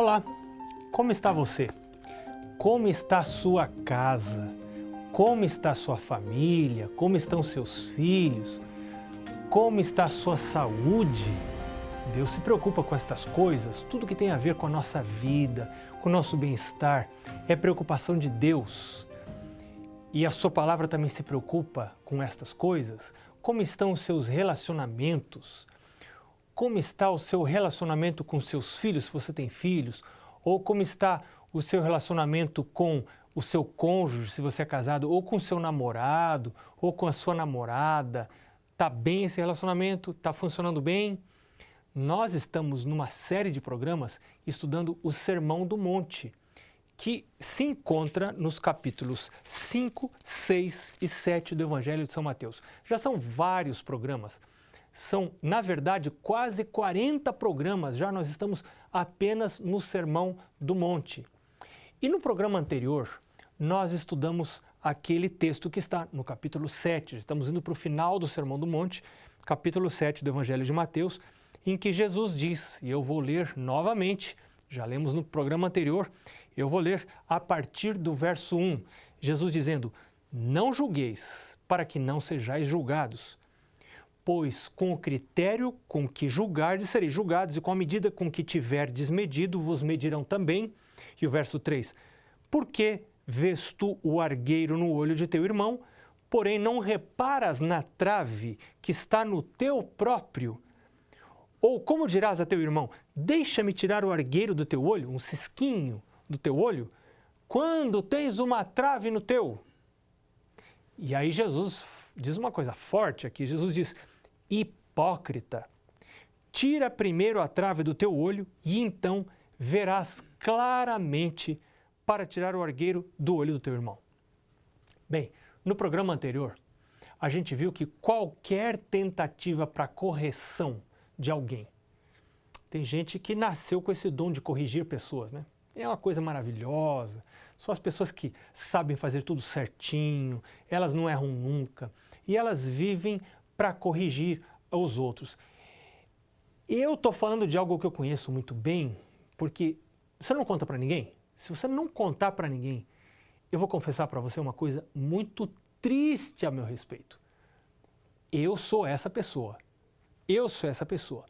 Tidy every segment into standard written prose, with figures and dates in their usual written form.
Olá, como está você? Como está a sua casa? Como está a sua família? Como estão seus filhos? Como está a sua saúde? Deus se preocupa com estas coisas, tudo que tem a ver com a nossa vida, com o nosso bem-estar, é preocupação de Deus. E a sua palavra também se preocupa com estas coisas. Como estão os seus relacionamentos? Como está o seu relacionamento com seus filhos, se você tem filhos? Ou como está o seu relacionamento com o seu cônjuge, se você é casado? Ou com o seu namorado? Ou com a sua namorada? Está bem esse relacionamento? Está funcionando bem? Nós estamos numa série de programas estudando o Sermão do Monte, que se encontra nos capítulos 5, 6 e 7 do Evangelho de São Mateus. Já são vários programas. São, na verdade, quase 40 programas, já nós estamos apenas no Sermão do Monte. E no programa anterior, nós estudamos aquele texto que está no capítulo 7, estamos indo para o final do Sermão do Monte, capítulo 7 do Evangelho de Mateus, em que Jesus diz, e eu vou ler novamente, já lemos no programa anterior, eu vou ler a partir do verso 1, Jesus dizendo, não julgueis, para que não sejais julgados. Pois com o critério com que julgardes, sereis julgados, e com a medida com que tiverdes medido, vos medirão também. E o verso 3, por que vês tu o argueiro no olho de teu irmão, porém não reparas na trave que está no teu próprio? Ou como dirás a teu irmão, deixa-me tirar o argueiro do teu olho, um cisquinho do teu olho, quando tens uma trave no teu? E aí Jesus diz uma coisa forte aqui, Jesus diz, hipócrita, tira primeiro a trave do teu olho e então verás claramente para tirar o argueiro do olho do teu irmão. Bem, no programa anterior, a gente viu que qualquer tentativa para correção de alguém, tem gente que nasceu com esse dom de corrigir pessoas, né? É uma coisa maravilhosa, são as pessoas que sabem fazer tudo certinho, elas não erram nunca e elas vivem para corrigir os outros. Eu estou falando de algo que eu conheço muito bem, porque você não conta para ninguém? Se você não contar para ninguém, eu vou confessar para você uma coisa muito triste a meu respeito. Eu sou essa pessoa. Eu sou essa pessoa.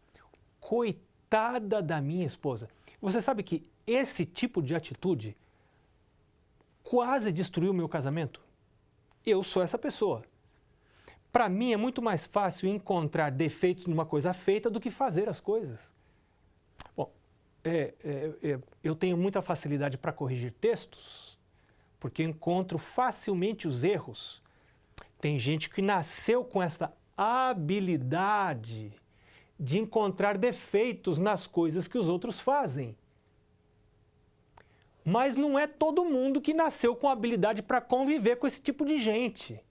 Coitada da minha esposa. Você sabe que esse tipo de atitude quase destruiu o meu casamento? Eu sou essa pessoa. Para mim é muito mais fácil encontrar defeitos numa coisa feita do que fazer as coisas. Bom, eu tenho muita facilidade para corrigir textos, porque eu encontro facilmente os erros. Tem gente que nasceu com essa habilidade de encontrar defeitos nas coisas que os outros fazem. Mas não é todo mundo que nasceu com habilidade para conviver com esse tipo de gente,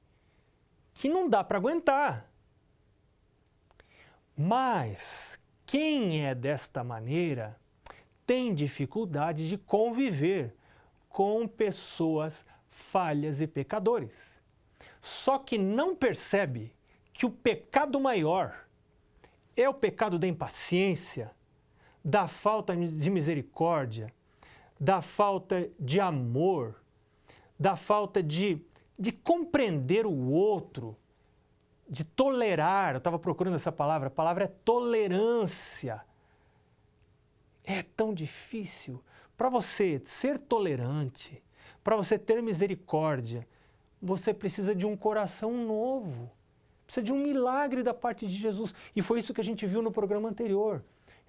que não dá para aguentar. Mas quem é desta maneira tem dificuldade de conviver com pessoas falhas e pecadores. Só que não percebe que o pecado maior é o pecado da impaciência, da falta de misericórdia, da falta de amor, da falta de compreender o outro, de tolerar. Eu estava procurando essa palavra, a palavra é tolerância. É tão difícil. Para você ser tolerante, para você ter misericórdia, você precisa de um coração novo. Precisa de um milagre da parte de Jesus. E foi isso que a gente viu no programa anterior.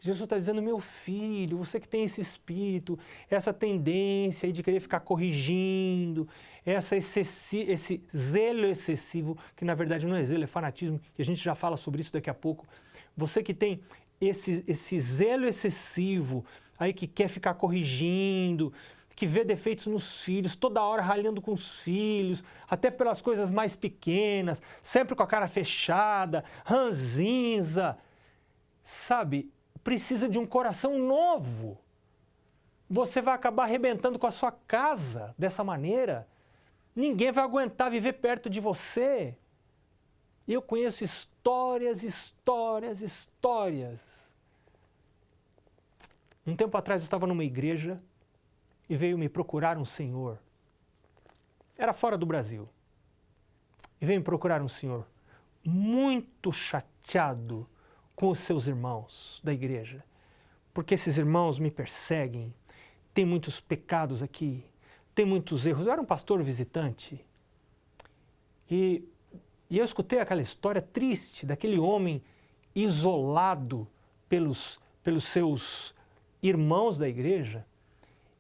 Jesus está dizendo, meu filho, você que tem esse espírito, essa tendência aí de querer ficar corrigindo, esse zelo excessivo, que na verdade não é zelo, é fanatismo, e a gente já fala sobre isso daqui a pouco. Você que tem esse zelo excessivo, aí que quer ficar corrigindo, que vê defeitos nos filhos, toda hora ralhando com os filhos, até pelas coisas mais pequenas, sempre com a cara fechada, ranzinza, sabe? Precisa de um coração novo. Você vai acabar arrebentando com a sua casa dessa maneira. Ninguém vai aguentar viver perto de você. Eu conheço histórias. Um tempo atrás eu estava numa igreja e veio me procurar um senhor. Era fora do Brasil. E veio me procurar um senhor muito chateado com os seus irmãos da igreja, porque esses irmãos me perseguem, tem muitos pecados aqui, tem muitos erros. Eu era um pastor visitante e eu escutei aquela história triste daquele homem isolado pelos seus irmãos da igreja.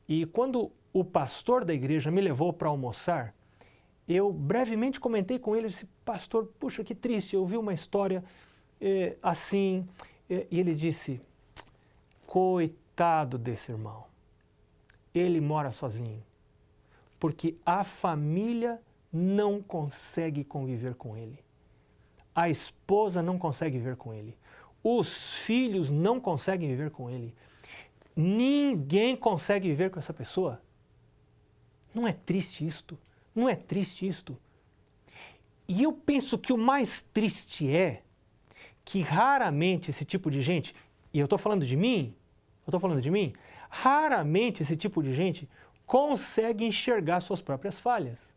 E quando o pastor da igreja me levou para almoçar, eu brevemente comentei com ele, disse, pastor, puxa, que triste, eu vi uma história assim. E ele disse, coitado desse irmão, ele mora sozinho, porque a família não consegue conviver com ele. A esposa não consegue viver com ele. Os filhos não conseguem viver com ele. Ninguém consegue viver com essa pessoa. Não é triste isto? Não é triste isto? E eu penso que o mais triste é que raramente esse tipo de gente, e eu estou falando de mim, raramente esse tipo de gente consegue enxergar suas próprias falhas.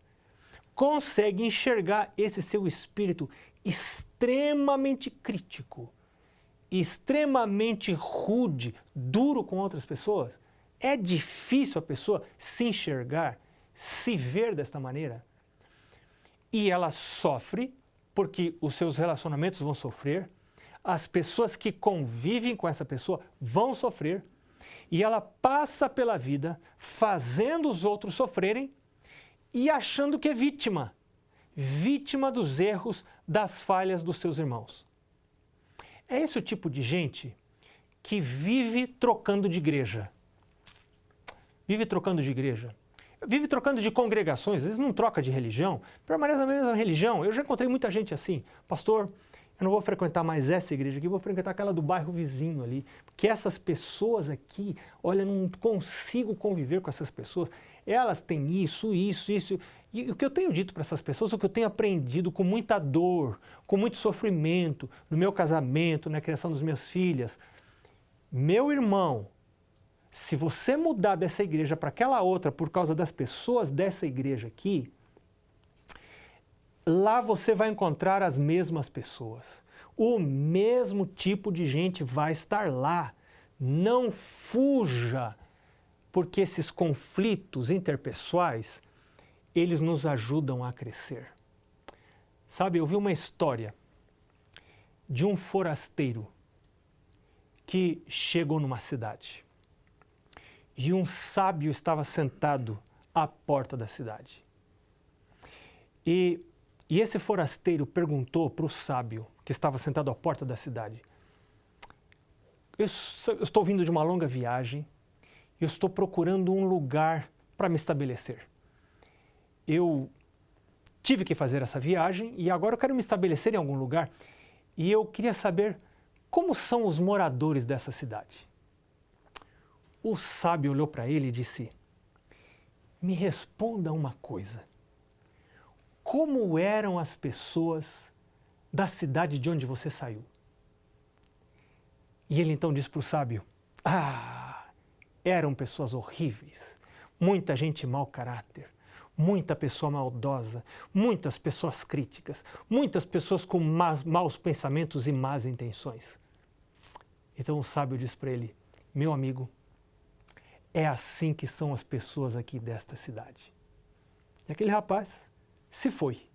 Consegue enxergar esse seu espírito extremamente crítico, extremamente rude, duro com outras pessoas. É difícil a pessoa se enxergar, se ver desta maneira. E ela sofre porque os seus relacionamentos vão sofrer, as pessoas que convivem com essa pessoa vão sofrer, e ela passa pela vida fazendo os outros sofrerem e achando que é vítima dos erros, das falhas dos seus irmãos. É esse o tipo de gente que vive trocando de igreja. Vive trocando de igreja. Vive trocando de congregações, às vezes não troca de religião, permanece na mesma religião. Eu já encontrei muita gente assim, pastor, eu não vou frequentar mais essa igreja aqui, vou frequentar aquela do bairro vizinho ali, porque essas pessoas aqui, olha, não consigo conviver com essas pessoas, elas têm isso. E o que eu tenho dito para essas pessoas, o que eu tenho aprendido com muita dor, com muito sofrimento, no meu casamento, na criação dos meus filhos, meu irmão, se você mudar dessa igreja para aquela outra por causa das pessoas dessa igreja aqui, lá você vai encontrar as mesmas pessoas. O mesmo tipo de gente vai estar lá. Não fuja, porque esses conflitos interpessoais, eles nos ajudam a crescer. Sabe, eu vi uma história de um forasteiro que chegou numa cidade. E um sábio estava sentado à porta da cidade. E esse forasteiro perguntou para o sábio, que estava sentado à porta da cidade, eu estou vindo de uma longa viagem, eu estou procurando um lugar para me estabelecer. Eu tive que fazer essa viagem e agora eu quero me estabelecer em algum lugar e eu queria saber como são os moradores dessa cidade. O sábio olhou para ele e disse, me responda uma coisa. Como eram as pessoas da cidade de onde você saiu? E ele então disse para o sábio, eram pessoas horríveis, muita gente mau caráter, muita pessoa maldosa, muitas pessoas críticas, muitas pessoas com maus pensamentos e más intenções. Então o sábio disse para ele, meu amigo, é assim que são as pessoas aqui desta cidade. E aquele rapaz se foi.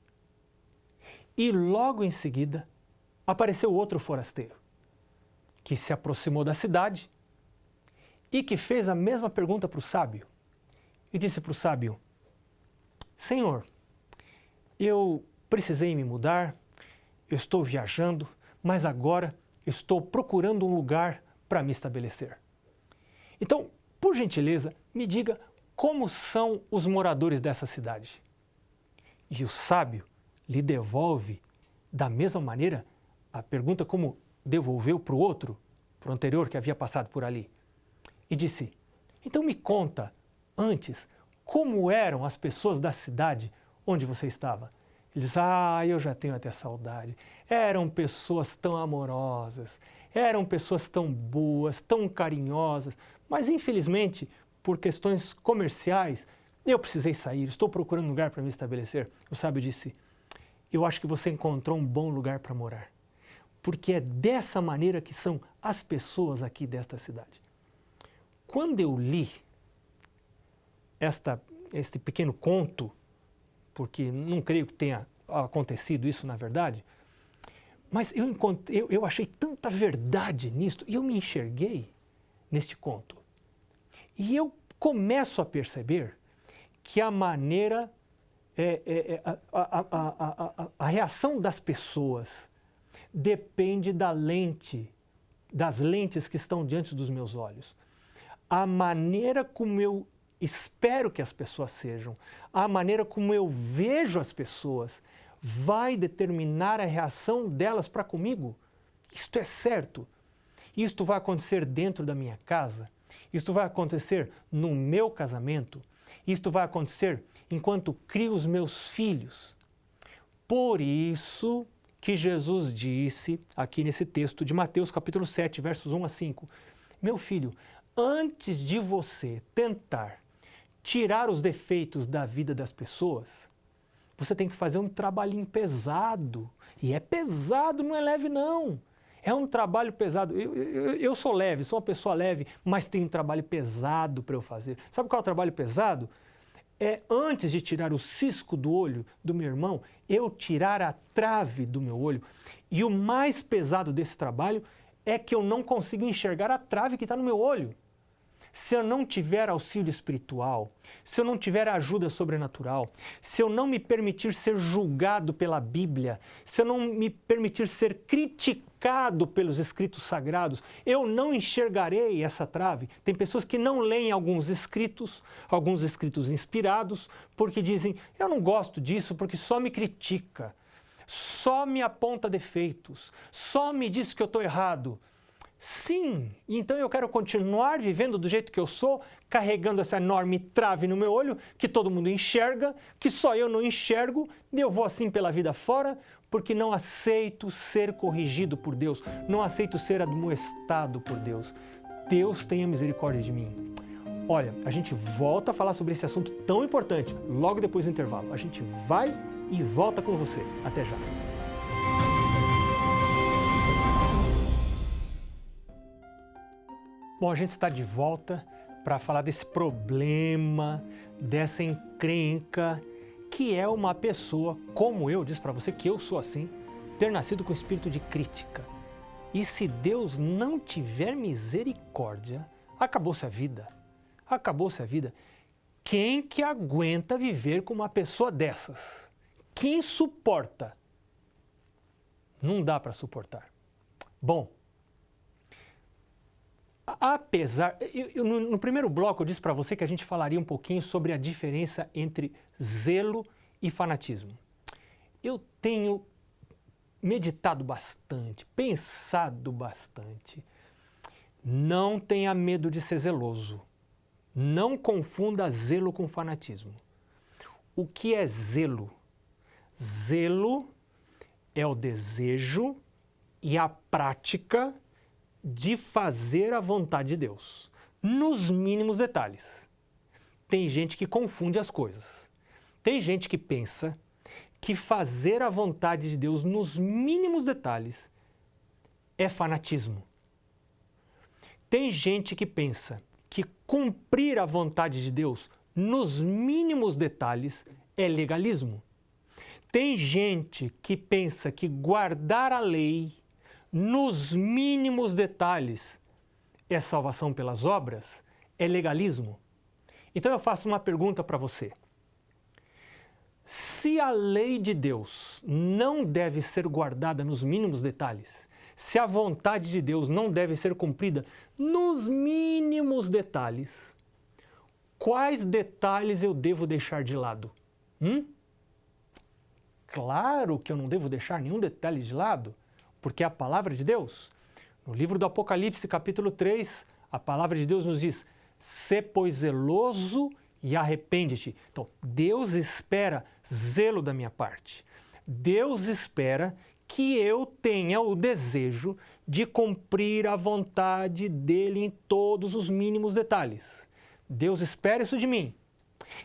E logo em seguida apareceu outro forasteiro, que se aproximou da cidade e que fez a mesma pergunta para o sábio. E disse para o sábio, Senhor, eu precisei me mudar, eu estou viajando, mas agora eu estou procurando um lugar para me estabelecer. Então, por gentileza, me diga como são os moradores dessa cidade. E o sábio lhe devolve da mesma maneira a pergunta como devolveu para o outro, para o anterior que havia passado por ali. E disse, então me conta antes como eram as pessoas da cidade onde você estava. Ele diz, eu já tenho até saudade. Eram pessoas tão amorosas, eram pessoas tão boas, tão carinhosas, mas infelizmente, por questões comerciais, eu precisei sair, estou procurando um lugar para me estabelecer. O sábio disse, eu acho que você encontrou um bom lugar para morar, porque é dessa maneira que são as pessoas aqui desta cidade. Quando eu li este pequeno conto, porque não creio que tenha acontecido isso na verdade, mas eu achei tanta verdade nisto e eu me enxerguei neste conto. E eu começo a perceber que a maneira, a reação das pessoas depende das lentes que estão diante dos meus olhos. A maneira como eu espero que as pessoas sejam, a maneira como eu vejo as pessoas, vai determinar a reação delas para comigo. Isto é certo. Isto vai acontecer dentro da minha casa, isto vai acontecer no meu casamento, isto vai acontecer enquanto crio os meus filhos. Por isso que Jesus disse, aqui nesse texto de Mateus capítulo 7, versos 1 a 5, meu filho, antes de você tentar tirar os defeitos da vida das pessoas, você tem que fazer um trabalhinho pesado. E é pesado, não é leve não. É um trabalho pesado. Eu sou leve, sou uma pessoa leve, mas tem um trabalho pesado para eu fazer. Sabe qual é o trabalho pesado? É antes de tirar o cisco do olho do meu irmão, eu tirar a trave do meu olho. E o mais pesado desse trabalho é que eu não consigo enxergar a trave que está no meu olho. Se eu não tiver auxílio espiritual, se eu não tiver ajuda sobrenatural, se eu não me permitir ser julgado pela Bíblia, se eu não me permitir ser criticado pelos escritos sagrados, eu não enxergarei essa trave. Tem pessoas que não leem alguns escritos inspirados, porque dizem, eu não gosto disso porque só me critica, só me aponta defeitos, só me diz que eu estou errado. Sim, então eu quero continuar vivendo do jeito que eu sou, carregando essa enorme trave no meu olho, que todo mundo enxerga, que só eu não enxergo, e eu vou assim pela vida fora, porque não aceito ser corrigido por Deus, não aceito ser admoestado por Deus. Deus tenha misericórdia de mim. Olha, a gente volta a falar sobre esse assunto tão importante logo depois do intervalo. A gente vai e volta com você. Até já. Bom, a gente está de volta para falar desse problema, dessa encrenca, que é uma pessoa, como eu disse para você que eu sou assim, ter nascido com espírito de crítica. E se Deus não tiver misericórdia, acabou-se a vida. Acabou-se a vida. Quem que aguenta viver com uma pessoa dessas? Quem suporta? Não dá para suportar. Bom, no primeiro bloco eu disse para você que a gente falaria um pouquinho sobre a diferença entre zelo e fanatismo. Eu tenho meditado bastante, pensado bastante. Não tenha medo de ser zeloso. Não confunda zelo com fanatismo. O que é zelo? Zelo é o desejo e a prática de fazer a vontade de Deus, nos mínimos detalhes. Tem gente que confunde as coisas. Tem gente que pensa que fazer a vontade de Deus nos mínimos detalhes é fanatismo. Tem gente que pensa que cumprir a vontade de Deus nos mínimos detalhes é legalismo. Tem gente que pensa que guardar a lei nos mínimos detalhes é salvação pelas obras, é legalismo. Então eu faço uma pergunta para você. Se a lei de Deus não deve ser guardada nos mínimos detalhes, se a vontade de Deus não deve ser cumprida nos mínimos detalhes, quais detalhes eu devo deixar de lado? Claro que eu não devo deixar nenhum detalhe de lado, porque é a palavra de Deus. No livro do Apocalipse, capítulo 3, a palavra de Deus nos diz, sê pois zeloso e arrepende-te. Então, Deus espera zelo da minha parte. Deus espera que eu tenha o desejo de cumprir a vontade dele em todos os mínimos detalhes. Deus espera isso de mim.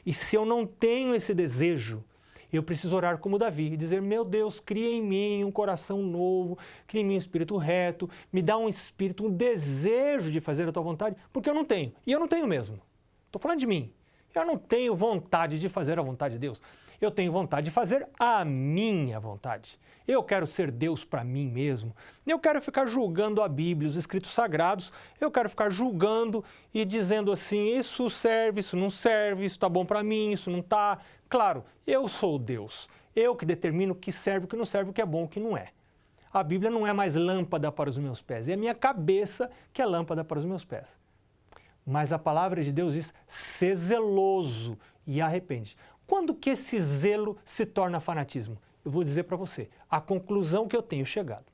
E se eu não tenho esse desejo, eu preciso orar como Davi e dizer, meu Deus, cria em mim um coração novo, cria em mim um espírito reto, me dá um espírito, um desejo de fazer a tua vontade, porque eu não tenho. E eu não tenho mesmo. Estou falando de mim. Eu não tenho vontade de fazer a vontade de Deus. Eu tenho vontade de fazer a minha vontade. Eu quero ser Deus para mim mesmo. Eu quero ficar julgando a Bíblia, os escritos sagrados. Eu quero ficar julgando e dizendo assim, isso serve, isso não serve, isso está bom para mim, isso não está. Claro, eu sou Deus. Eu que determino o que serve, o que não serve, o que é bom, o que não é. A Bíblia não é mais lâmpada para os meus pés, é a minha cabeça que é lâmpada para os meus pés. Mas a palavra de Deus diz, sê zeloso e arrepende. Quando que esse zelo se torna fanatismo? Eu vou dizer para você, a conclusão que eu tenho chegado.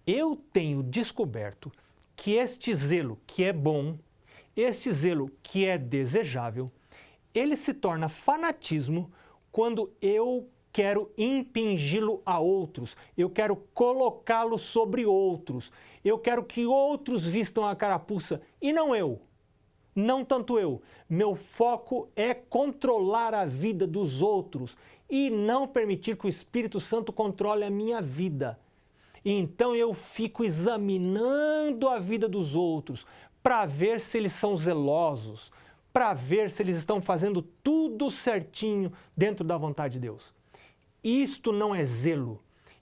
Eu tenho descoberto que este zelo que é bom, este zelo que é desejável, ele se torna fanatismo quando eu quero impingi-lo a outros, eu quero colocá-lo sobre outros, eu quero que outros vistam a carapuça e não eu. Não tanto eu. Meu foco é controlar a vida dos outros e não permitir que o Espírito Santo controle a minha vida. E então eu fico examinando a vida dos outros para ver se eles são zelosos, para ver se eles estão fazendo tudo certinho dentro da vontade de Deus. Isto não é zelo.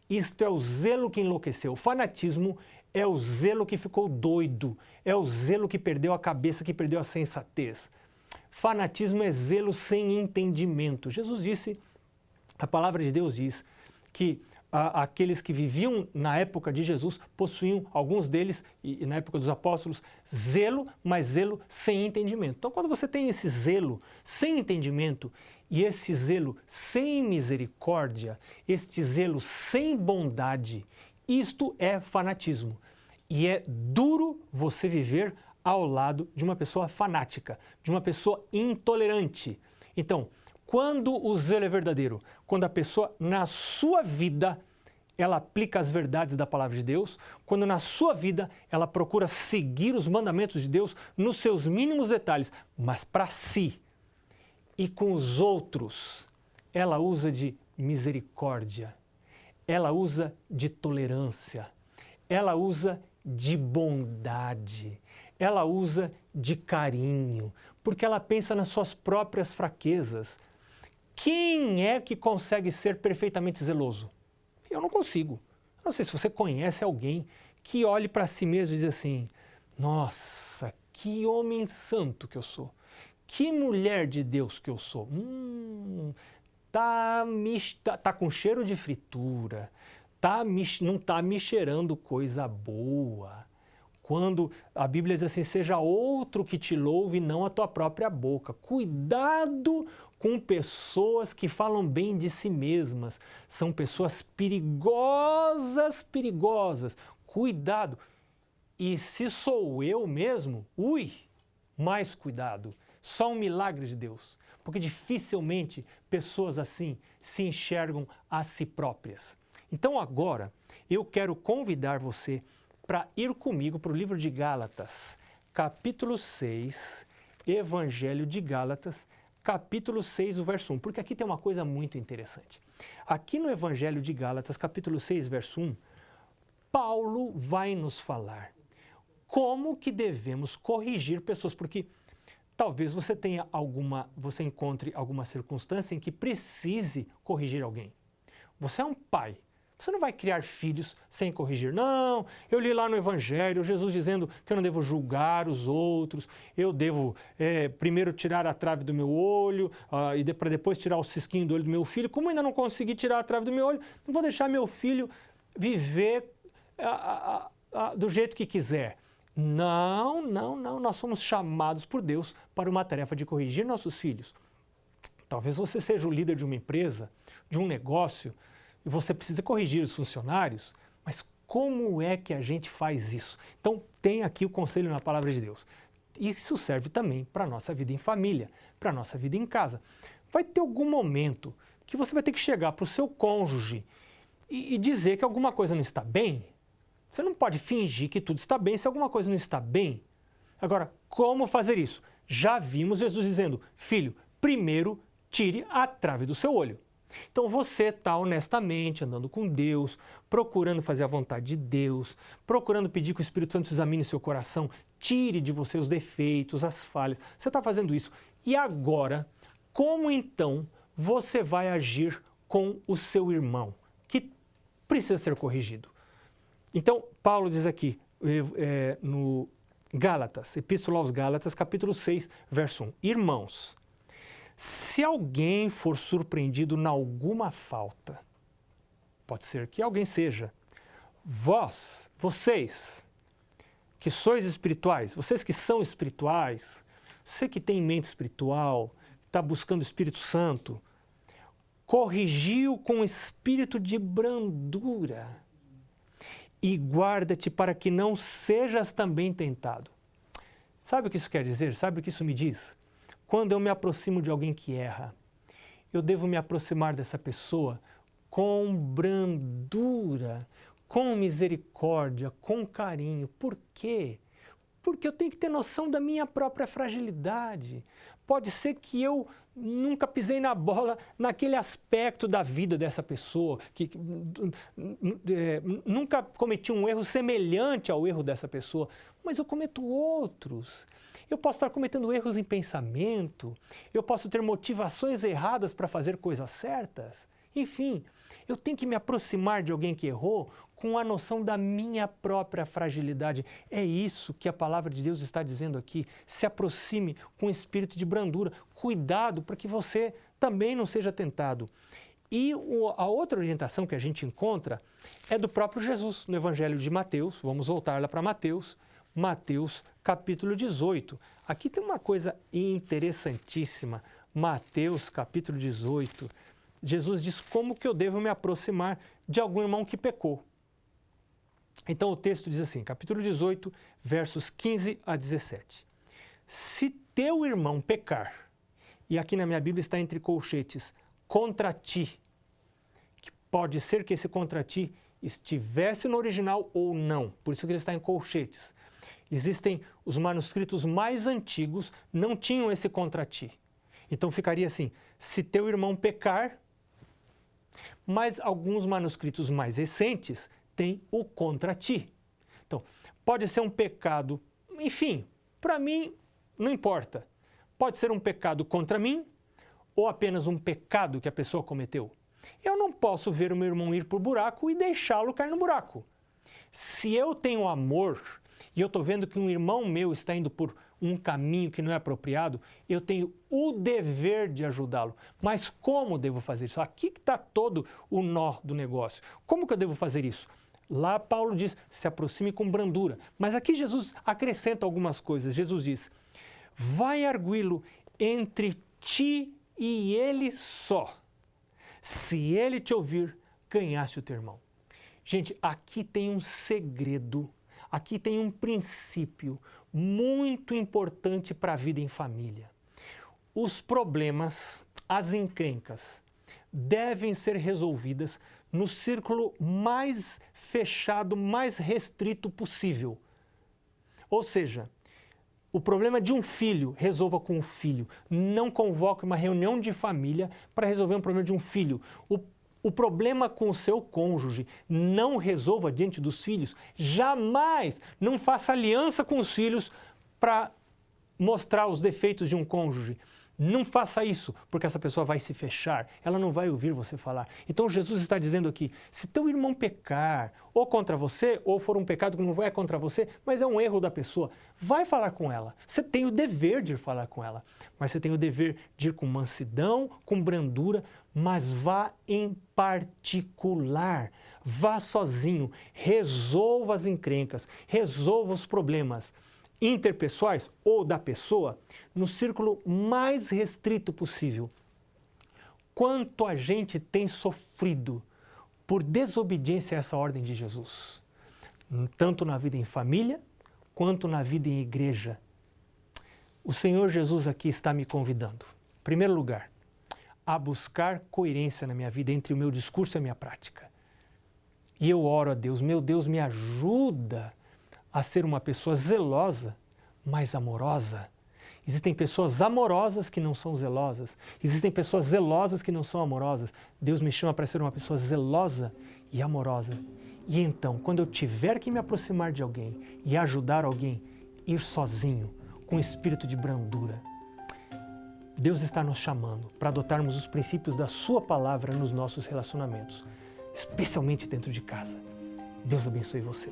Isto é o zelo que enlouqueceu. O fanatismo é o zelo que ficou doido, é o zelo que perdeu a cabeça, que perdeu a sensatez. Fanatismo é zelo sem entendimento. Jesus disse, a palavra de Deus diz, que aqueles que viviam na época de Jesus possuíam, alguns deles, e na época dos apóstolos, zelo, mas zelo sem entendimento. Então, quando você tem esse zelo sem entendimento e esse zelo sem misericórdia, este zelo sem bondade, isto é fanatismo. E é duro você viver ao lado de uma pessoa fanática, de uma pessoa intolerante. Então, quando o zelo é verdadeiro, quando a pessoa na sua vida ela aplica as verdades da palavra de Deus, quando na sua vida ela procura seguir os mandamentos de Deus nos seus mínimos detalhes, mas para si e com os outros, ela usa de misericórdia, ela usa de tolerância, ela usa de bondade, ela usa de carinho, porque ela pensa nas suas próprias fraquezas. Quem é que consegue ser perfeitamente zeloso? Eu não consigo. Não sei se você conhece alguém que olhe para si mesmo e diz assim, nossa, que homem santo que eu sou, que mulher de Deus que eu sou. Tá com cheiro de fritura, não está me cheirando coisa boa. Quando a Bíblia diz assim, seja outro que te louve e não a tua própria boca. Cuidado com pessoas que falam bem de si mesmas. São pessoas perigosas, perigosas. Cuidado. E se sou eu mesmo, mais cuidado. Só um milagre de Deus. Porque dificilmente pessoas assim se enxergam a si próprias. Então agora eu quero convidar você para ir comigo para o livro de Gálatas, capítulo 6, Evangelho de Gálatas, capítulo 6, o verso 1, porque aqui tem uma coisa muito interessante. Aqui no Evangelho de Gálatas, capítulo 6, verso 1, Paulo vai nos falar como que devemos corrigir pessoas, porque talvez você encontre alguma circunstância em que precise corrigir alguém. Você é um pai. Você não vai criar filhos sem corrigir. Não, eu li lá no Evangelho, Jesus dizendo que eu não devo julgar os outros, eu devo primeiro tirar a trave do meu olho e para depois tirar o cisquinho do olho do meu filho. Como ainda não consegui tirar a trave do meu olho, não vou deixar meu filho viver do jeito que quiser. Não, nós somos chamados por Deus para uma tarefa de corrigir nossos filhos. Talvez você seja o líder de uma empresa, de um negócio, e você precisa corrigir os funcionários, mas como é que a gente faz isso? Então, tem aqui o conselho na palavra de Deus. Isso serve também para a nossa vida em família, para a nossa vida em casa. Vai ter algum momento que você vai ter que chegar para o seu cônjuge e dizer que alguma coisa não está bem. Você não pode fingir que tudo está bem se alguma coisa não está bem. Agora, como fazer isso? Já vimos Jesus dizendo, filho, primeiro tire a trave do seu olho. Então você está honestamente andando com Deus, procurando fazer a vontade de Deus, procurando pedir que o Espírito Santo examine seu coração, tire de você os defeitos, as falhas. Você está fazendo isso. E agora, como então você vai agir com o seu irmão, que precisa ser corrigido? Então, Paulo diz aqui, no Gálatas, Epístola aos Gálatas, capítulo 6, verso 1. Irmãos, se alguém for surpreendido em alguma falta, pode ser que alguém seja, vocês que sois espirituais, vocês que são espirituais, você que tem mente espiritual, está buscando o Espírito Santo, corrigiu com espírito de brandura e guarda-te para que não sejas também tentado. Sabe o que isso quer dizer? Sabe o que isso me diz? Quando eu me aproximo de alguém que erra, eu devo me aproximar dessa pessoa com brandura, com misericórdia, com carinho. Por quê? Porque eu tenho que ter noção da minha própria fragilidade. Pode ser que eu nunca pisei na bola naquele aspecto da vida dessa pessoa, que nunca cometi um erro semelhante ao erro dessa pessoa, mas eu cometo outros. Eu posso estar cometendo erros em pensamento, eu posso ter motivações erradas para fazer coisas certas. Enfim, eu tenho que me aproximar de alguém que errou com a noção da minha própria fragilidade. É isso que a palavra de Deus está dizendo aqui. Se aproxime com espírito de brandura. Cuidado para que você também não seja tentado. E a outra orientação que a gente encontra é do próprio Jesus, no Evangelho de Mateus. Vamos voltar lá para Mateus. Mateus, capítulo 18. Aqui tem uma coisa interessantíssima. Mateus, capítulo 18. Jesus diz como que eu devo me aproximar de algum irmão que pecou. Então o texto diz assim, capítulo 18, versos 15 a 17. Se teu irmão pecar, e aqui na minha Bíblia está entre colchetes, contra ti, que pode ser que esse contra ti estivesse no original ou não, por isso que ele está em colchetes. Existem os manuscritos mais antigos, não tinham esse contra ti. Então ficaria assim, se teu irmão pecar, mas alguns manuscritos mais recentes têm o contra ti. Então, pode ser um pecado, enfim, para mim não importa. Pode ser um pecado contra mim ou apenas um pecado que a pessoa cometeu. Eu não posso ver o meu irmão ir para o buraco e deixá-lo cair no buraco. Se eu tenho amor e eu estou vendo que um irmão meu está indo por um caminho que não é apropriado, eu tenho o dever de ajudá-lo. Mas como devo fazer isso? Aqui que está todo o nó do negócio. Como que eu devo fazer isso? Lá Paulo diz, se aproxime com brandura. Mas aqui Jesus acrescenta algumas coisas. Jesus diz, vai arguí-lo entre ti e ele só. Se ele te ouvir, ganhaste o teu irmão. Gente, aqui tem um segredo, aqui tem um princípio muito importante para a vida em família. Os problemas, as encrencas, devem ser resolvidas no círculo mais fechado, mais restrito possível. Ou seja, o problema de um filho, resolva com o filho. Não convoque uma reunião de família para resolver um problema de um filho. O problema com o seu cônjuge, não resolva diante dos filhos. Jamais não faça aliança com os filhos para mostrar os defeitos de um cônjuge. Não faça isso, porque essa pessoa vai se fechar, ela não vai ouvir você falar. Então Jesus está dizendo aqui, se teu irmão pecar, ou contra você, ou for um pecado que não é contra você, mas é um erro da pessoa, vai falar com ela. Você tem o dever de ir falar com ela, mas você tem o dever de ir com mansidão, com brandura, mas vá em particular, vá sozinho, resolva as encrencas, resolva os problemas interpessoais ou da pessoa no círculo mais restrito possível. Quanto a gente tem sofrido por desobediência a essa ordem de Jesus, tanto na vida em família, quanto na vida em igreja. O Senhor Jesus aqui está me convidando, em primeiro lugar, a buscar coerência na minha vida entre o meu discurso e a minha prática. E eu oro a Deus, meu Deus, me ajuda a ser uma pessoa zelosa, mas amorosa. Existem pessoas amorosas que não são zelosas. Existem pessoas zelosas que não são amorosas. Deus me chama para ser uma pessoa zelosa e amorosa. E então, quando eu tiver que me aproximar de alguém e ajudar alguém, ir sozinho, com espírito de brandura. Deus está nos chamando para adotarmos os princípios da Sua palavra nos nossos relacionamentos, especialmente dentro de casa. Deus abençoe você.